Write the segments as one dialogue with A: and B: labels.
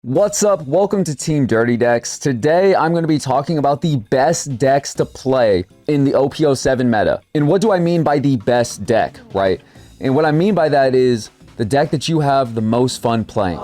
A: What's up? Welcome to Team Dirty Decks. Today I'm going to be talking about the best decks to play in the OP07 meta. And what do I mean by the best deck, right? And what I mean by that is the deck that you have the most fun playing.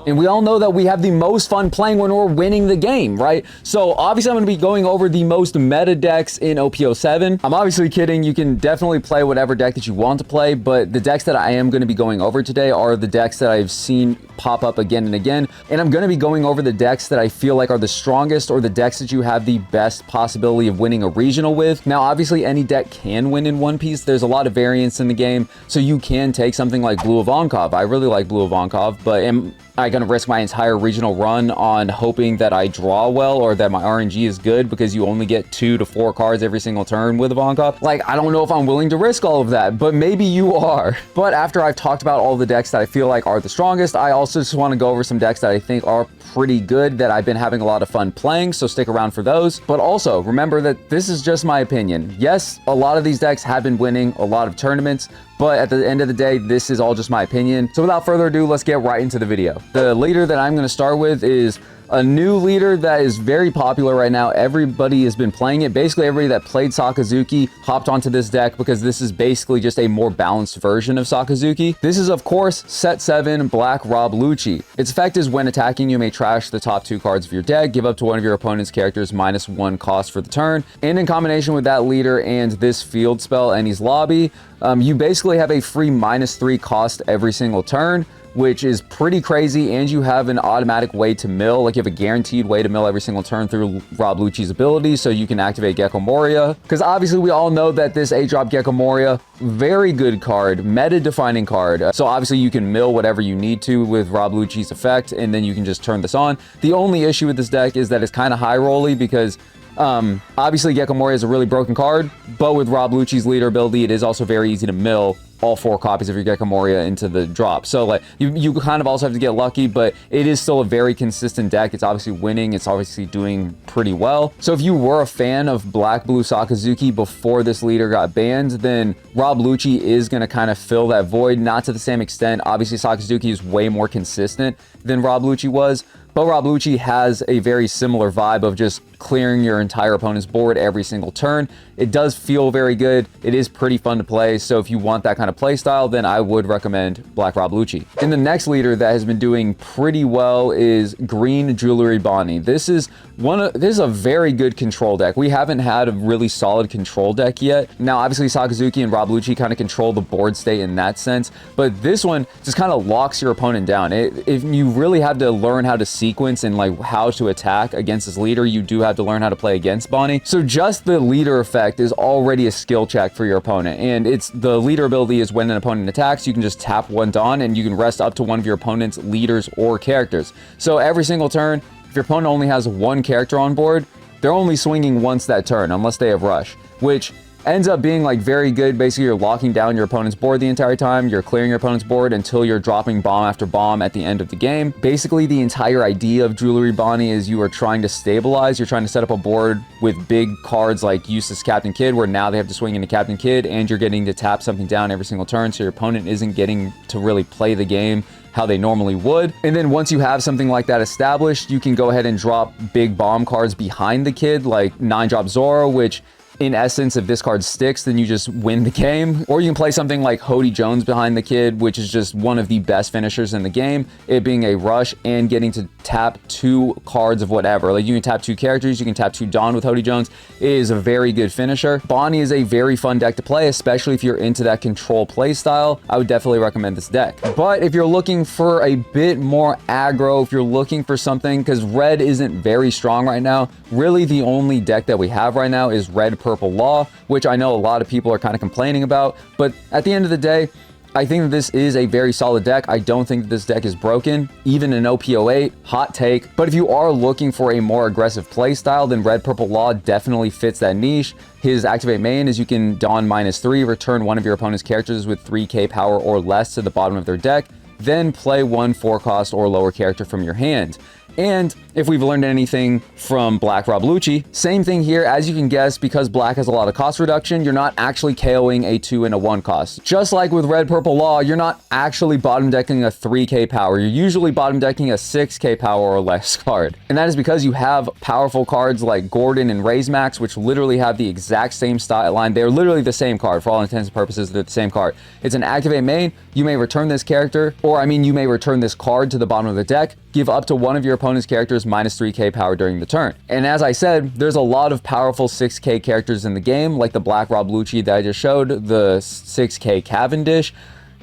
A: And we all know that we have the most fun playing when we're winning the game, right? So obviously I'm going to be going over the most meta decks in OP07. I'm obviously kidding. You can definitely play whatever deck that you want to play, but the decks that I am going to be going over today are the decks that I've seen pop up again and again. And I'm going to be going over the decks that I feel like are the strongest, or the decks that you have the best possibility of winning a regional with. Now, obviously any deck can win in One Piece. There's a lot of variance in the game, so you can take something like Blue Ivankov. I really like Blue Ivankov, but am I going to risk my entire regional run on hoping that I draw well or that my RNG is good because you only get 2 to 4 cards every single turn with Ivankov? Like, I don't know if I'm willing to risk all of that, but maybe you are. But after I've talked about all the decks that I feel like are the strongest, I also just want to go over some decks that I think are pretty good that I've been having a lot of fun playing, so stick around for those. But also, remember that this is just my opinion. Yes, a lot of these decks have been winning a lot of tournaments, but at the end of the day, this is all just my opinion. So without further ado, let's get right into the video. The leader that I'm going to start with is a new leader that is very popular right now. Everybody has been playing it. Basically, everybody that played Sakazuki hopped onto this deck because this is basically just a more balanced version of Sakazuki. This is, of course, Set 7 Black Rob Lucci. Its effect is when attacking, you may trash the top 2 cards of your deck, give up to one of your opponent's characters -1 cost for the turn. And in combination with that leader and this field spell, Any's Lobby, you basically have a free -3 cost every single turn, which is pretty crazy, and you have an automatic way to mill. Like, you have a guaranteed way to mill every single turn through Rob Lucci's ability, so you can activate Gecko Moria. Because obviously we all know that this 8-drop Gecko Moria, very good card, meta-defining card. So obviously you can mill whatever you need to with Rob Lucci's effect, and then you can just turn this on. The only issue with this deck is that it's kind of high-rolly because obviously Gecko Moria is a really broken card, but with Rob Lucci's leader ability, it is also very easy to mill all 4 copies of your Gecko Moria into the drop. So like you kind of also have to get lucky, but it is still a very consistent deck. It's obviously winning. It's obviously doing pretty well. So if you were a fan of Black Blue Sakazuki before this leader got banned, then Rob Lucci is going to kind of fill that void, not to the same extent. Obviously Sakazuki is way more consistent than Rob Lucci was, but Rob Lucci has a very similar vibe of just clearing your entire opponent's board every single turn. It does feel very good. It is pretty fun to play. So if you want that kind of play style, then I would recommend Black Rob Lucci. And the next leader that has been doing pretty well is Green Jewelry Bonnie. This is a very good control deck. We haven't had a really solid control deck yet. Now, obviously Sakazuki and Rob Lucci kind of control the board state in that sense, but this one just kind of locks your opponent down. If you really have to learn how to sequence and like how to attack against this leader, you do have to learn how to play against Bonnie. So just the leader effect is already a skill check for your opponent, and it's the leader ability is when an opponent attacks, you can just tap 1 Dawn and you can rest up to one of your opponent's leaders or characters. So every single turn, if your opponent only has 1 character on board, they're only swinging once that turn unless they have rush, which ends up being like very good. Basically, you're locking down your opponent's board the entire time. You're clearing your opponent's board until you're dropping bomb after bomb at the end of the game. Basically, the entire idea of Jewelry Bonnie is you are trying to stabilize. You're trying to set up a board with big cards like Eustace Captain Kidd, where now they have to swing into Captain Kidd, and you're getting to tap something down every single turn, so your opponent isn't getting to really play the game how they normally would. And then once you have something like that established, you can go ahead and drop big bomb cards behind the Kid, like 9-drop Zoro, which in essence, if this card sticks, then you just win the game. Or you can play something like Hody Jones behind the Kid, which is just one of the best finishers in the game, it being a rush and getting to tap 2 cards of whatever. Like, you can tap 2 characters, you can tap 2 Dawn with Hody Jones. It is a very good finisher. Bonnie is a very fun deck to play, especially if you're into that control play style. I would definitely recommend this deck. But if you're looking for a bit more aggro, if you're looking for something, because red isn't very strong right now, really the only deck that we have right now is Red Purple Law, which I know a lot of people are kind of complaining about, but at the end of the day, I think that this is a very solid deck. I don't think that this deck is broken, even in OP08, hot take. But if you are looking for a more aggressive play style, then Red Purple Law definitely fits that niche. His activate main is you can Dawn -3, return one of your opponent's characters with 3k power or less to the bottom of their deck. then play one 4-cost or lower character from your hand. And if we've learned anything from Black Rob Lucci, same thing here. As you can guess, because Black has a lot of cost reduction, you're not actually KOing a 2 and a 1 cost. Just like with Red Purple Law, you're not actually bottom decking a 3k power. You're usually bottom decking a 6k power or less card. And that is because you have powerful cards like Gordon and Raise Max, which literally have the exact same style line. They're literally the same card. For all intents and purposes, they're the same card. It's an activate main. You may return this character, or I mean, you may return this card to the bottom of the deck, give up to one of your opponent's characters minus 3k power during the turn. And as I said, there's a lot of powerful 6k characters in the game, like the Black Rob Lucci that I just showed, the 6k Cavendish.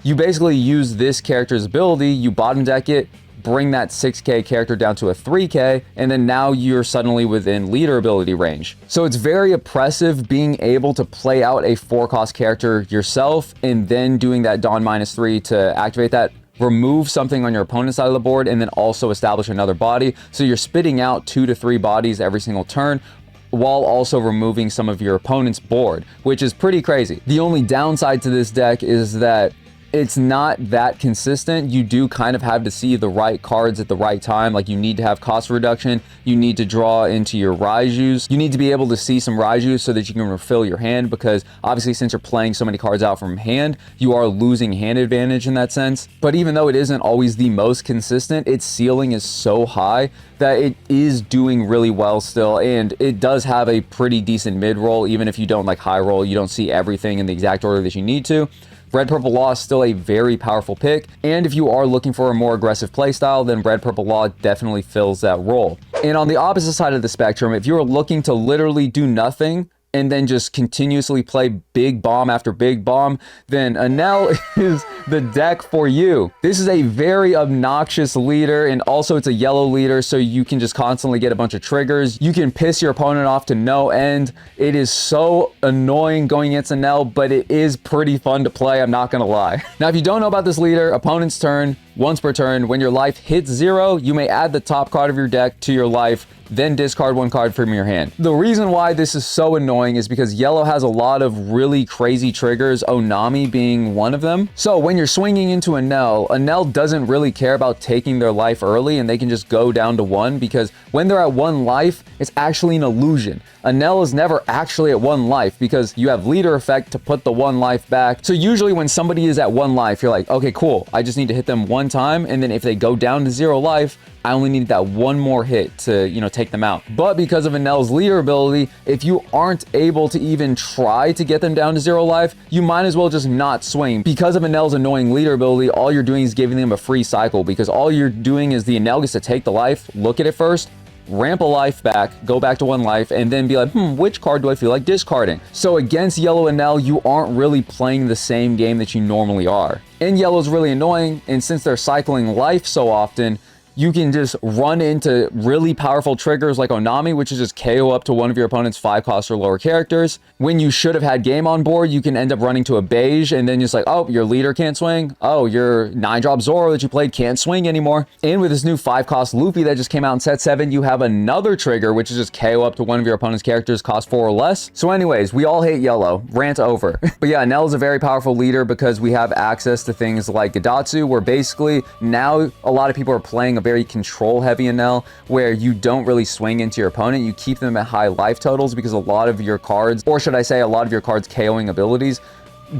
A: You basically use this character's ability, you bottom deck it, bring that 6k character down to a 3k, and then now you're suddenly within leader ability range. So it's very oppressive being able to play out a 4-cost character yourself and then doing that Dawn -3 to activate that, remove something on your opponent's side of the board, and then also establish another body. So you're spitting out 2 to 3 bodies every single turn, while also removing some of your opponent's board, which is pretty crazy. The only downside to this deck is that it's not that consistent. You do kind of have to see the right cards at the right time. Like, you need to have cost reduction. You need to draw into your Raijus. You need to be able to see some Raijus so that you can refill your hand, because obviously since you're playing so many cards out from hand, you are losing hand advantage in that sense. But even though it isn't always the most consistent, its ceiling is so high that it is doing really well still, and it does have a pretty decent mid roll. Even if you don't like high roll, you don't see everything in the exact order that you need to. Red Purple Law is still a very powerful pick, and if you are looking for a more aggressive playstyle, then Red Purple Law definitely fills that role. And on the opposite side of the spectrum, if you're looking to literally do nothing and then just continuously play big bomb after big bomb, then Enel is the deck for you. This is a very obnoxious leader, and also it's a yellow leader, so you can just constantly get a bunch of triggers. You can piss your opponent off to no end. It is so annoying going against Enel, but it is pretty fun to play, I'm not gonna lie. Now, if you don't know about this leader, opponent's turn, once per turn, when your life hits 0, you may add the top card of your deck to your life, then discard 1 card from your hand. The reason why this is so annoying is because yellow has a lot of really crazy triggers, Onami being one of them. So when you're swinging into Enel doesn't really care about taking their life early, and they can just go down to 1, because when they're at 1 life, it's actually an illusion. Enel is never actually at 1 life, because you have leader effect to put the 1 life back. So usually when somebody is at 1 life, you're like, okay, cool, I just need to hit them 1 time, and then if they go down to 0 life, I only need that 1 more hit to, take them out. But because of Enel's leader ability, if you aren't able to even try to get them down to 0 life, you might as well just not swing. Because of Enel's annoying leader ability, all you're doing is giving them a free cycle, because all you're doing is the Enel gets to take the life, look at it first, ramp a life back, go back to 1 life, and then be like, which card do I feel like discarding? So against yellow Enel, you aren't really playing the same game that you normally are. And yellow's really annoying, and since they're cycling life so often, you can just run into really powerful triggers like Onami, which is just KO up to one of your opponent's 5-cost or lower characters. When you should have had game on board, you can end up running to a beige, and then just like, oh, your leader can't swing. Oh, your 9-drop Zoro that you played can't swing anymore. And with this new 5-cost Luffy that just came out in set 7, you have another trigger, which is just KO up to one of your opponent's characters, cost 4 or less. So anyways, we all hate yellow. Rant over. But yeah, Enel is a very powerful leader because we have access to things like Gadatsu, where basically now a lot of people are playing a very control heavy Enel, where you don't really swing into your opponent. You keep them at high life totals, because a lot of your cards, or should I say a lot of your cards' KOing abilities,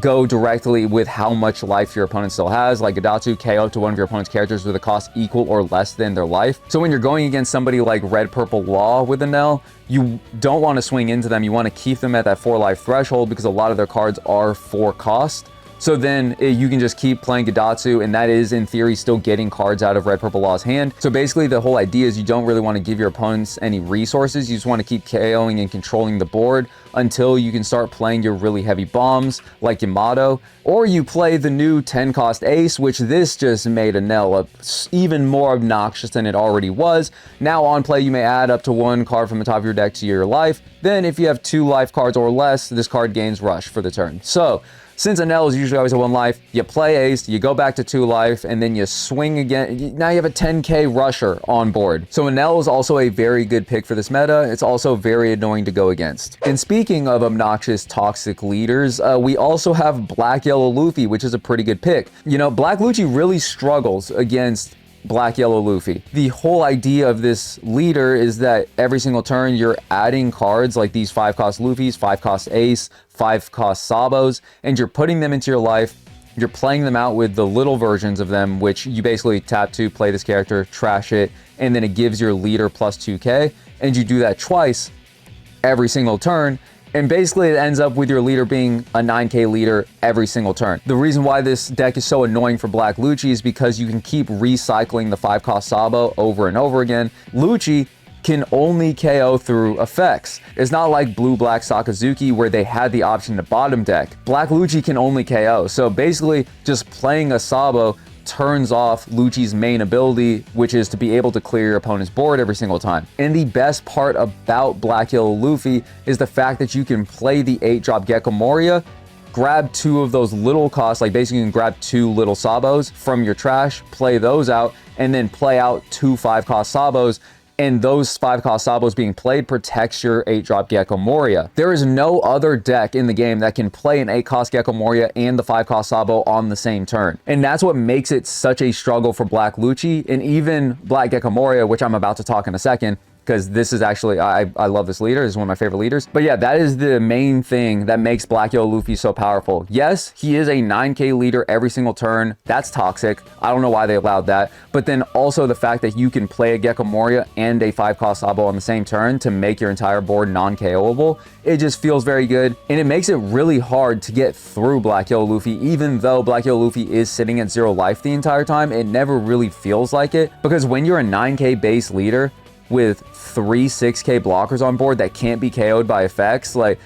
A: go directly with how much life your opponent still has. Like Gadatsu, KO to one of your opponent's characters with a cost equal or less than their life. So when you're going against somebody like Red Purple Law with Enel, you don't want to swing into them. You want to keep them at that 4 life threshold, because a lot of their cards are 4 cost. So then you can just keep playing Gadatsu, and that is in theory still getting cards out of Red Purple Law's hand. So basically the whole idea is you don't really want to give your opponents any resources. You just want to keep KOing and controlling the board until you can start playing your really heavy bombs like Yamato. Or you play the new 10-cost Ace, which this just made Enel even more obnoxious than it already was. Now on play, you may add up to 1 card from the top of your deck to your life. Then if you have 2 life cards or less, this card gains Rush for the turn. So since Enel is usually always a 1 life, you play Ace, you go back to 2 life, and then you swing again. Now you have a 10k rusher on board. So Enel is also a very good pick for this meta. It's also very annoying to go against. And speaking of obnoxious, toxic leaders, we also have Black Yellow Luffy, which is a pretty good pick. You know, Black Lucci really struggles against Black Yellow Luffy. The whole idea of this leader is that every single turn you're adding cards like these 5-cost Luffys, 5-cost Ace, 5-cost Sabos, and you're putting them into your life. You're playing them out with the little versions of them, which you basically tap to play this character, trash it, and then it gives your leader plus 2k, and you do that twice every single turn. And basically it ends up with your leader being a 9k leader every single turn. The reason why this deck is so annoying for Black Lucci is because you can keep recycling the 5-cost Sabo over and over again. Lucci can only KO through effects. It's not like Blue-Black Sakazuki where they had the option to bottom deck. Black Lucci can only KO. So basically just playing a Sabo turns off Lucci's main ability, which is to be able to clear your opponent's board every single time. And the best part about Black Yellow Luffy is the fact that you can play the 8-drop Gecko Moria, grab 2 of those little costs, like basically you can grab 2 little Sabos from your trash, play those out, and then play out 2 5-cost Sabos. And those 5-cost Sabos being played protects your 8-drop Gecko Moria. There is no other deck in the game that can play an 8-cost Gecko Moria and the 5-cost Sabo on the same turn. And that's what makes it such a struggle for Black Lucci and even Black Gecko Moria, which I'm about to talk in a second, because this is actually, I love this leader. This is one of my favorite leaders. But yeah, that is the main thing that makes Black Yellow Luffy so powerful. Yes, he is a 9k leader every single turn. That's toxic. I don't know why they allowed that. But then also the fact that you can play a Gecko Moria and a 5-cost Sabo on the same turn to make your entire board non-KOable. It just feels very good. And it makes it really hard to get through Black Yellow Luffy. Even though Black Yellow Luffy is sitting at 0 life the entire time, it never really feels like it. Because when you're a 9k base leader with 3 6k blockers on board that can't be KO'd by effects, like,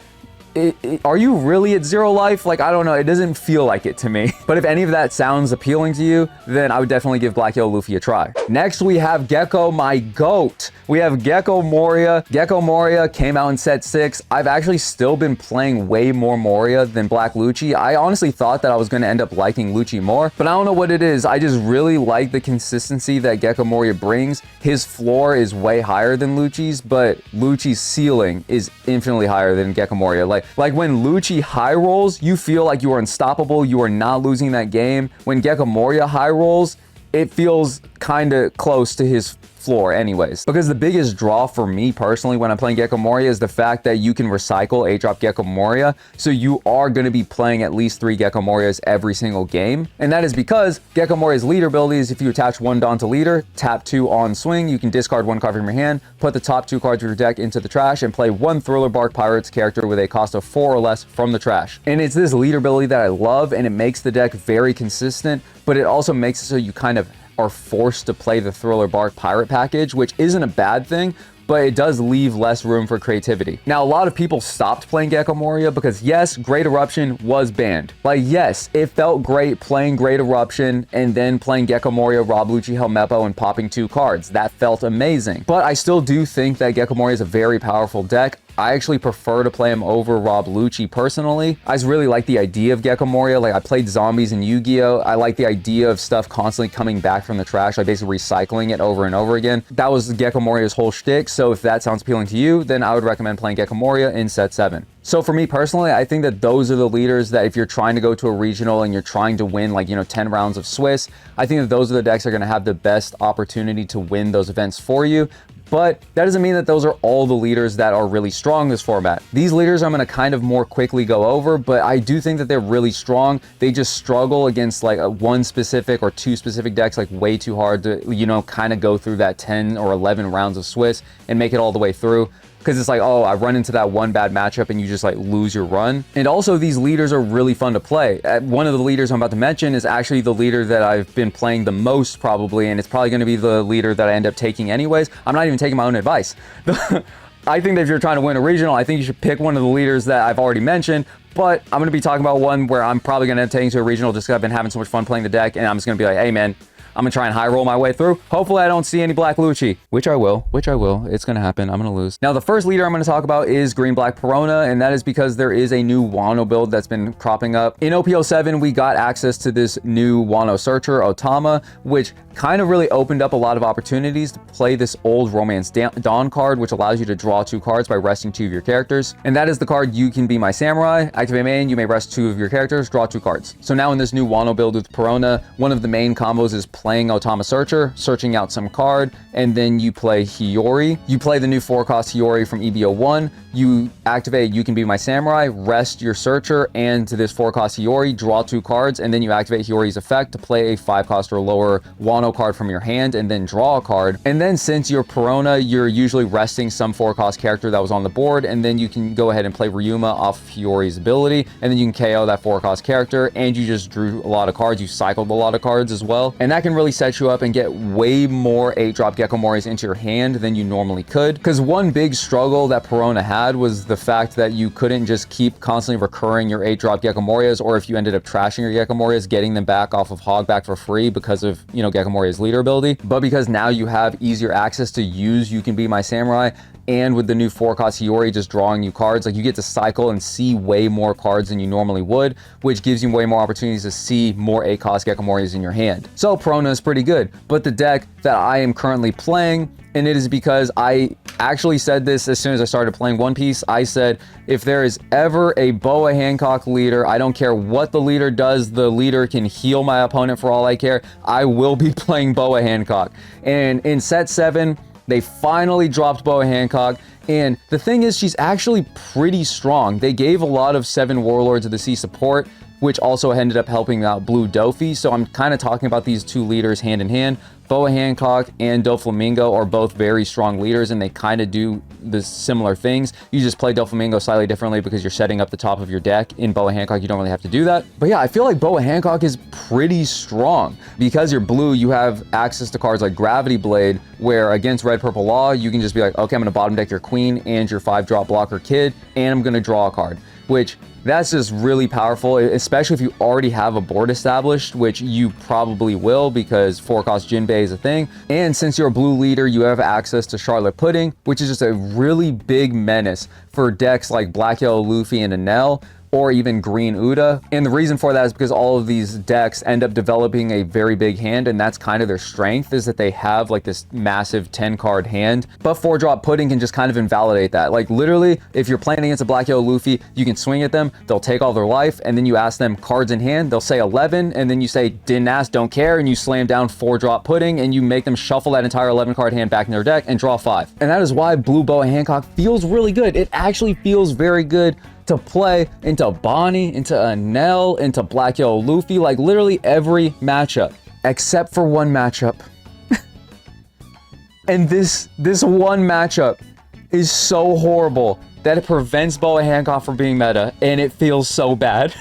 A: are you really at 0 life? Like, I don't know. It doesn't feel like it to me. But if any of that sounds appealing to you, then I would definitely give Black Yellow Luffy a try. Next, we have Gecko, my GOAT. We have Gecko Moria. Gecko Moria came out in set 6. I've actually still been playing way more Moria than Black Lucci. I honestly thought that I was going to end up liking Lucci more, but I don't know what it is. I just really like the consistency that Gecko Moria brings. His floor is way higher than Lucci's, but Lucci's ceiling is infinitely higher than Gecko Moria. Like when Lucci high rolls, you feel like you are unstoppable. You are not losing that game. When Gecko Moria high rolls, it feels kind of close to his floor anyways. Because the biggest draw for me personally when I'm playing Gecko Moria is the fact that you can recycle 8-drop Gecko Moria. So you are going to be playing at least 3 Gecko Morias every single game. And that is because Gecko Moria's leader ability is if you attach 1 Dawn to leader, tap 2 on swing, you can discard 1 card from your hand, put the top 2 cards of your deck into the trash, and play 1 Thriller Bark Pirates character with a cost of 4 or less from the trash. And it's this leader ability that I love, and it makes the deck very consistent, but it also makes it so you kind of are forced to play the Thriller Bark Pirate package, which isn't a bad thing, but it does leave less room for creativity. Now, a lot of people stopped playing Gecko Moria because yes, Great Eruption was banned. Like, yes, it felt great playing Great Eruption and then playing Gecko Moria, Rob Lucci, Helmeppo, and popping 2 cards. That felt amazing. But I still do think that Gecko Moria is a very powerful deck. I actually prefer to play him over Rob Lucci personally. I just really like the idea of Gecko Moria. Like, I played zombies in Yu-Gi-Oh! I like the idea of stuff constantly coming back from the trash, like basically recycling it over and over again. That was Gecko Moria's whole shtick, so if that sounds appealing to you, then I would recommend playing Gecko Moria in set 7. So for me personally, I think that those are the leaders that if you're trying to go to a regional and you're trying to win, like, 10 rounds of Swiss, I think that those are the decks that are going to have the best opportunity to win those events for you. But that doesn't mean that those are all the leaders that are really strong this format. These leaders I'm going to kind of more quickly go over, but I do think that they're really strong. They just struggle against like one specific or 2 specific decks like way too hard to, kind of go through that 10 or 11 rounds of Swiss and make it all the way through. Because it's like, oh, I run into that one bad matchup and you just like lose your run. And also these leaders are really fun to play. One of the leaders I'm about to mention is actually the leader that I've been playing the most probably, and it's probably going to be the leader that I end up taking anyways. I'm not even taking my own advice. I think that if you're trying to win a regional, I think you should pick one of the leaders that I've already mentioned, but I'm going to be talking about one where I'm probably going to end up taking to a regional just because I've been having so much fun playing the deck, and I'm just going to be like, hey man, I'm gonna try and high roll my way through. Hopefully I don't see any black Lucci, which I will. It's gonna happen. I'm gonna lose. Now, the first leader I'm gonna talk about is green black Perona, and that is because there is a new Wano build that's been cropping up. In OP07, we got access to this new Wano searcher, Otama, which kind of really opened up a lot of opportunities to play this old Romance Dawn card, which allows you to draw 2 cards by resting 2 of your characters. And that is the card You Can Be My Samurai. Activate main, you may rest 2 of your characters, draw 2 cards. So now in this new Wano build with Perona, one of the main combos is playing Otama Searcher, searching out some card, and then you play Hiyori. You play the new 4-cost Hiyori from EB01, you activate You Can Be My Samurai, rest your searcher, and to this 4-cost Hiyori, draw 2 cards, and then you activate Hiyori's effect to play a 5-cost or lower Wano card from your hand, and then draw a card. And then since you're Perona, you're usually resting some 4-cost character that was on the board, and then you can go ahead and play Ryuma off Hiyori's ability, and then you can KO that 4-cost character, and you just drew a lot of cards. You cycled a lot of cards as well, and that can really set you up and get way more 8-drop Gecko Moris into your hand than you normally could. Because one big struggle that Perona had was the fact that you couldn't just keep constantly recurring your 8-drop Gecko Morias, or if you ended up trashing your Gecko Morias, getting them back off of Hogback for free because of, you know, Gecko Moria's leader ability. But because now you have easier access to use You Can Be My Samurai, and with the new 4-cost Hiyori just drawing you cards, like you get to cycle and see way more cards than you normally would, which gives you way more opportunities to see more 8-cost Gecko Moris in your hand. So Perona is pretty good, but the deck that I am currently playing, and it is because I actually said this as soon as I started playing One Piece, I said, if there is ever a Boa Hancock leader, I don't care what the leader does, the leader can heal my opponent for all I care, I will be playing Boa Hancock. And in set 7, they finally dropped Boa Hancock, and the thing is, she's actually pretty strong. They gave a lot of 7 Warlords of the Sea support, which also ended up helping out Blue Dofi, so I'm kind of talking about these 2 leaders hand in hand. Boa Hancock and Doflamingo are both very strong leaders, and they kind of do the similar things. You just play Doflamingo slightly differently because you're setting up the top of your deck. In Boa Hancock, you don't really have to do that. But yeah, I feel like Boa Hancock is pretty strong. Because you're blue, you have access to cards like Gravity Blade, where against Red Purple Law, you can just be like, okay, I'm going to bottom deck your Queen and your 5-drop blocker Kid, and I'm going to draw a card, which that's just really powerful, especially if you already have a board established, which you probably will because 4-cost Jinbei is a thing. And since you're a blue leader, you have access to Charlotte Pudding, which is just a really big menace for decks like Black Yellow Luffy and Enel, or even Green Uda. And the reason for that is because all of these decks end up developing a very big hand, and that's kind of their strength, is that they have like this massive 10-card hand. But 4-drop Pudding can just kind of invalidate that. Like literally, if you're playing against a Black Yellow Luffy, you can swing at them, they'll take all their life, and then you ask them cards in hand, they'll say 11, and then you say, didn't ask, don't care, and you slam down 4-drop Pudding, and you make them shuffle that entire 11-card hand back in their deck and draw 5. And that is why Blue Boa Hancock feels really good. It actually feels very good to play into Bonnie, into Enel, into Black Yellow Luffy, like literally every matchup, except for one matchup. And this one matchup is so horrible that it prevents Boa Hancock from being meta, and it feels so bad.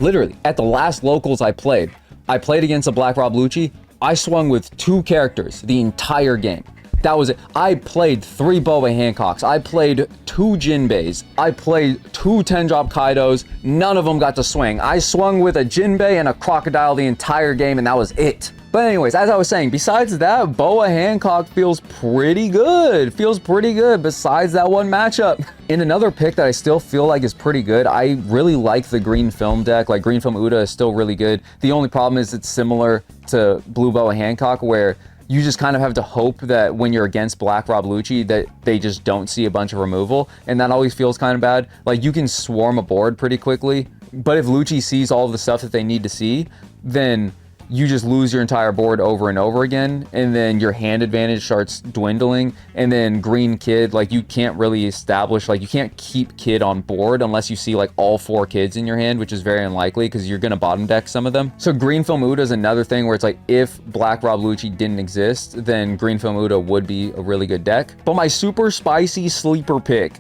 A: Literally, at the last locals I played against a Black Rob Lucci, I swung with 2 characters the entire game. That was it. I played 3 Boa Hancocks. I played 2 Jinbeis. I played 2 10-drop Kaidos. None of them got to swing. I swung with a Jinbei and a Crocodile the entire game, and that was it. But anyways, as I was saying, besides that, Boa Hancock feels pretty good. Feels pretty good besides that one matchup. In another pick that I still feel like is pretty good, I really like the Green Film deck. Like Green Film Uda is still really good. The only problem is it's similar to Blue Boa Hancock, where you just kind of have to hope that when you're against Black Rob Lucci that they just don't see a bunch of removal, and that always feels kind of bad. Like you can swarm a board pretty quickly, but if Lucci sees all of the stuff that they need to see, then you just lose your entire board over and over again, and then your hand advantage starts dwindling, and then Green Kid, like you can't really establish, like you can't keep Kid on board unless you see like all 4 Kids in your hand, which is very unlikely because you're gonna bottom deck some of them. So Green Film Uda is another thing where it's like, if Black Rob Lucci didn't exist, then Green Film Uda would be a really good deck. But my super spicy sleeper pick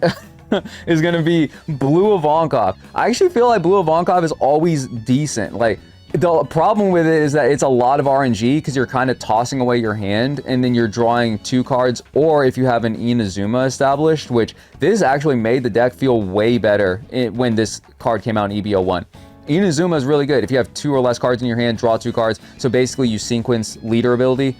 A: is gonna be Blue Ivankov. I actually feel like Blue Ivankov is always decent. Like, the problem with it is that it's a lot of RNG because you're kind of tossing away your hand and then you're drawing 2 cards, or if you have an Inazuma established, which this actually made the deck feel way better when this card came out in EB01. Inazuma is really good. If you have 2 or less cards in your hand, draw 2 cards. So basically you sequence leader ability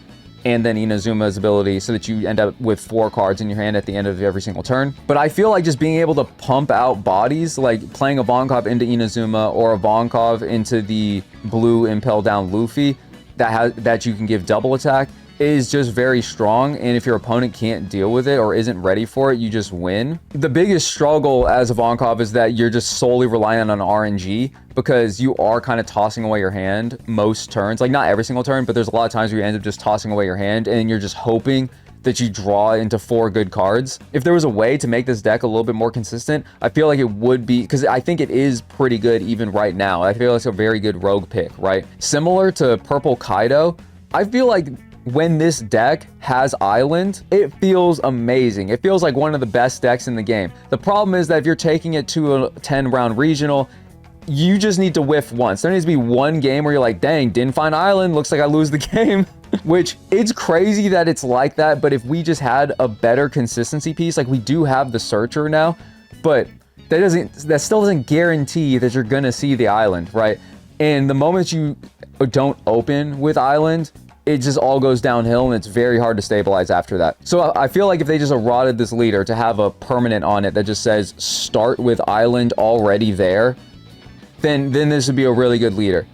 A: and then Inazuma's ability so that you end up with 4 cards in your hand at the end of every single turn. But I feel like just being able to pump out bodies, like playing a Ivankov into Inazuma or a Ivankov into the blue Impel Down Luffy that you can give double attack, is just very strong, and if your opponent can't deal with it or isn't ready for it, you just win. The biggest struggle as Ivankov is that you're just solely relying on RNG, because you are kind of tossing away your hand most turns. Like, not every single turn, but there's a lot of times where you end up just tossing away your hand, and you're just hoping that you draw into 4 good cards. If there was a way to make this deck a little bit more consistent, I feel like it would be, because I think it is pretty good even right now. I feel like it's a very good rogue pick, right? Similar to Purple Kaido, I feel like when this deck has Island, it feels amazing. It feels like one of the best decks in the game. The problem is that if you're taking it to a 10-round regional, you just need to whiff once. There needs to be one game where you're like, dang, didn't find Island, looks like I lose the game. Which, it's crazy that it's like that, but if we just had a better consistency piece, like we do have the Searcher now, but that still doesn't guarantee that you're gonna see the Island, right? And the moment you don't open with Island, it just all goes downhill, and it's very hard to stabilize after that. So I feel like if they just eroded this leader to have a permanent on it that just says start with Island already there, then this would be a really good leader.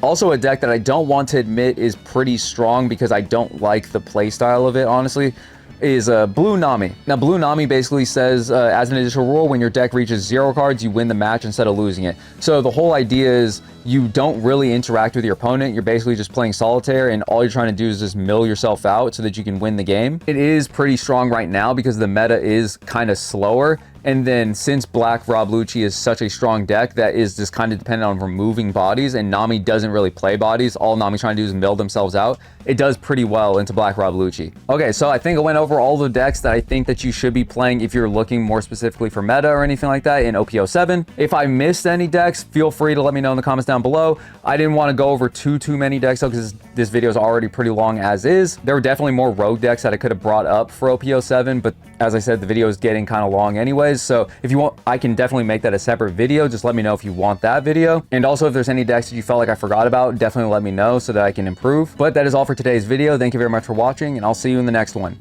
A: Also, a deck that I don't want to admit is pretty strong because I don't like the playstyle of it, honestly, is Blue Nami. Now, Blue Nami basically says, as an additional rule, when your deck reaches 0 cards, you win the match instead of losing it. So the whole idea is you don't really interact with your opponent. You're basically just playing solitaire, and all you're trying to do is just mill yourself out so that you can win the game. It is pretty strong right now because the meta is kind of slower. And then since Black Rob Lucci is such a strong deck that is just kind of dependent on removing bodies, and Nami doesn't really play bodies, all Nami's trying to do is mill themselves out, it does pretty well into Black Rob Lucci. Okay, so I think I went over all the decks that I think that you should be playing if you're looking more specifically for meta or anything like that in OP07. If I missed any decks, feel free to let me know in the comments down below. I didn't want to go over too many decks though, because this video is already pretty long as is. There were definitely more rogue decks that I could have brought up for OP07, but as I said, the video is getting kind of long anyways, so if you want, I can definitely make that a separate video. Just let me know if you want that video. And also, if there's any decks that you felt like I forgot about, definitely let me know so that I can improve. But that is all for today's video. Thank you very much for watching, and I'll see you in the next one.